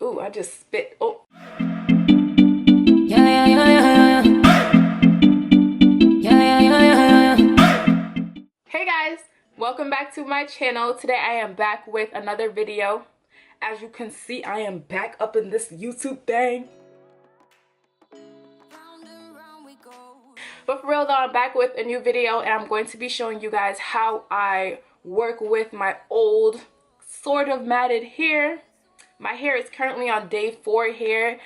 Ooh, I just spit. Oh. Hey guys, welcome back to my channel. Today I am back with another video. As you can see, I am back up in this YouTube thing. But for real though, I'm back with a new video and I'm going to be showing you guys how I work with my old sort of matted hair. My hair is currently on day 4 here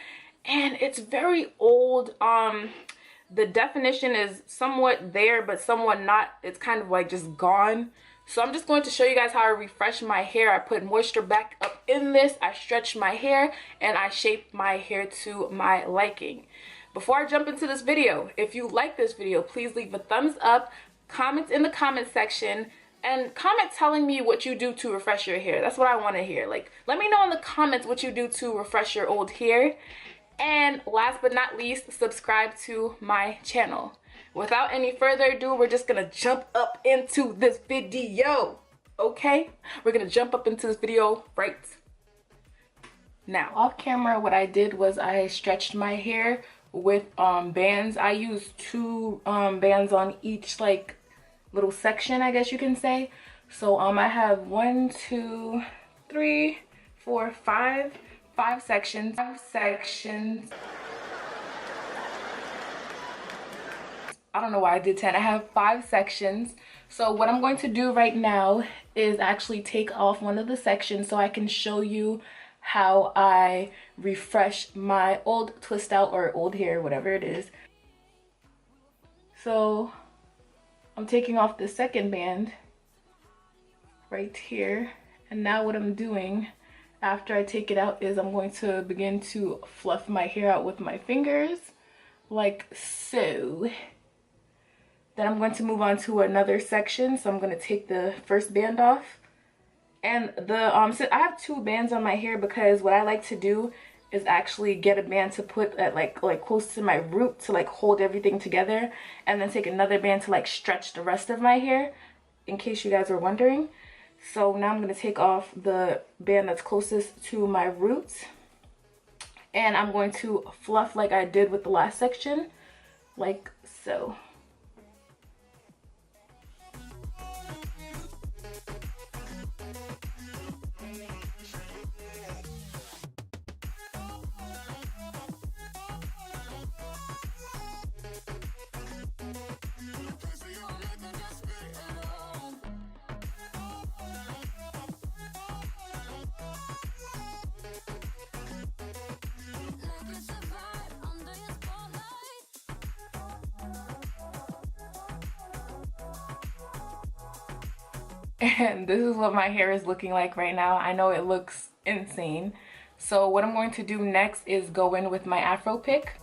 and it's very old. The definition is somewhat there but somewhat not. It's kind of like just gone. So I'm just going to show you guys how I refresh my hair. I put moisture back up in this, I stretch my hair, and I shape my hair to my liking. Before I jump into this video, if you like this video, please leave a thumbs up, comment in the comment section, and comment telling me what you do to refresh your hair. That's what I want to hear. Like, let me know in the comments what you do to refresh your old hair. And last but not least, subscribe to my channel. Without any further ado, we're just gonna jump up into this video. Okay? We're gonna jump up into this video right now. Off camera, what I did was I stretched my hair with bands. I used 2 bands on each like little section, I guess you can say. So I have 1, 2, 3, 4, 5 sections. 5 sections. I don't know why I did 10. I have 5 sections. So what I'm going to do right now is actually take off one of the sections so I can show you how I refresh my old twist out or old hair, whatever it is. So I'm taking off the second band right here. And now what I'm doing after I take it out is I'm going to begin to fluff my hair out with my fingers like so. Then I'm going to move on to another section. So I'm going to take the first band off. And so I have 2 bands on my hair because what I like to do is actually get a band to put at like close to my root to like hold everything together, and then take another band to like stretch the rest of my hair, in case you guys are wondering. So now I'm going to take off the band that's closest to my roots, and I'm going to fluff like I did with the last section, like so. And this is what my hair is looking like right now. I know it looks insane. So what I'm going to do next is go in with my Afro pick.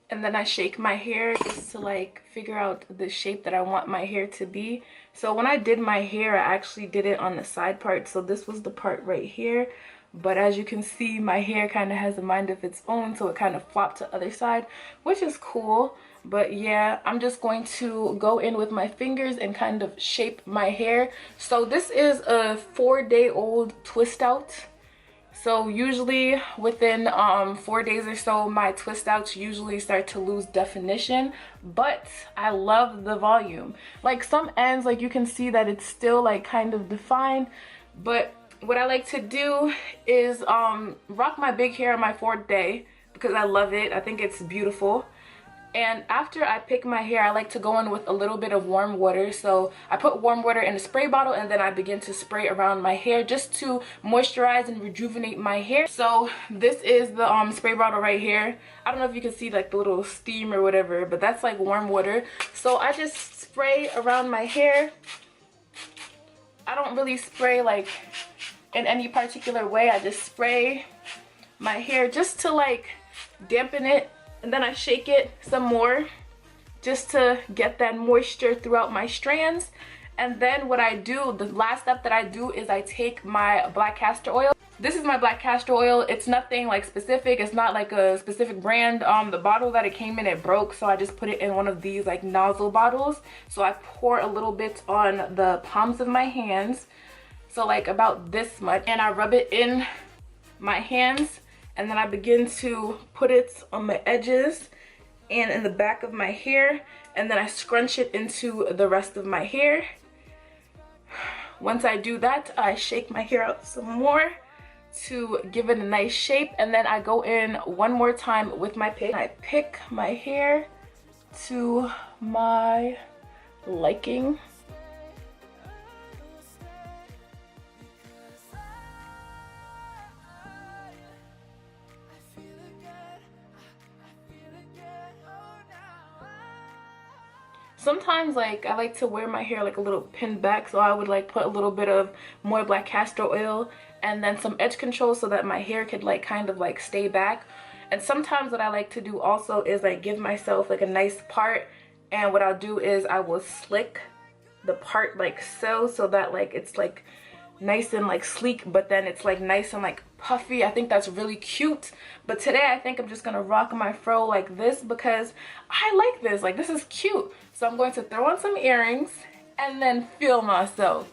And then I shake my hair just to like figure out the shape that I want my hair to be. So when I did my hair, I actually did it on the side part. So this was the part right here. But as you can see, my hair kind of has a mind of its own. So it kind of flopped to the other side, which is cool. But yeah, I'm just going to go in with my fingers and kind of shape my hair. So this is a 4-day-old twist out. So usually within 4 days or so, my twist outs usually start to lose definition, but I love the volume. Like some ends, like you can see that it's still like kind of defined, but what I like to do is rock my big hair on my 4th day because I love it. I think it's beautiful. And after I pick my hair, I like to go in with a little bit of warm water. So I put warm water in a spray bottle and then I begin to spray around my hair just to moisturize and rejuvenate my hair. So this is the spray bottle right here. I don't know if you can see like the little steam or whatever, but that's like warm water. So I just spray around my hair. I don't really spray like in any particular way. I just spray my hair just to like dampen it. And then I shake it some more just to get that moisture throughout my strands. And then what I do, the last step that I do is I take my black castor oil. This is my black castor oil. It's nothing like specific. It's not like a specific brand. The bottle that it came in, it broke, so I just put it in one of these like nozzle bottles. So I pour a little bit on the palms of my hands, so like about this much, and I rub it in my hands, and then I begin to put it on my edges and in the back of my hair, and then I scrunch it into the rest of my hair. Once I do that, I shake my hair out some more to give it a nice shape, and then I go in one more time with my pick. I pick my hair to my liking. Sometimes like I like to wear my hair like a little pinned back, so I would like put a little bit of more black castor oil and then some edge control so that my hair could like kind of like stay back. And sometimes what I like to do also is like give myself like a nice part, and what I'll do is I will slick the part like so that like it's like nice and like sleek, but then it's like nice and like puffy. I think that's really cute. But today I think I'm just gonna rock my fro like this because I like this. Like, this is cute. So I'm going to throw on some earrings and then feel myself.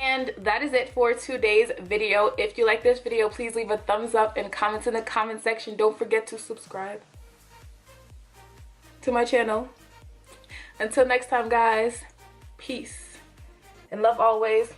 And that is it for today's video. If you like this video, please leave a thumbs up and comment in the comment section. Don't forget to subscribe to my channel. Until next time, guys, peace and love always.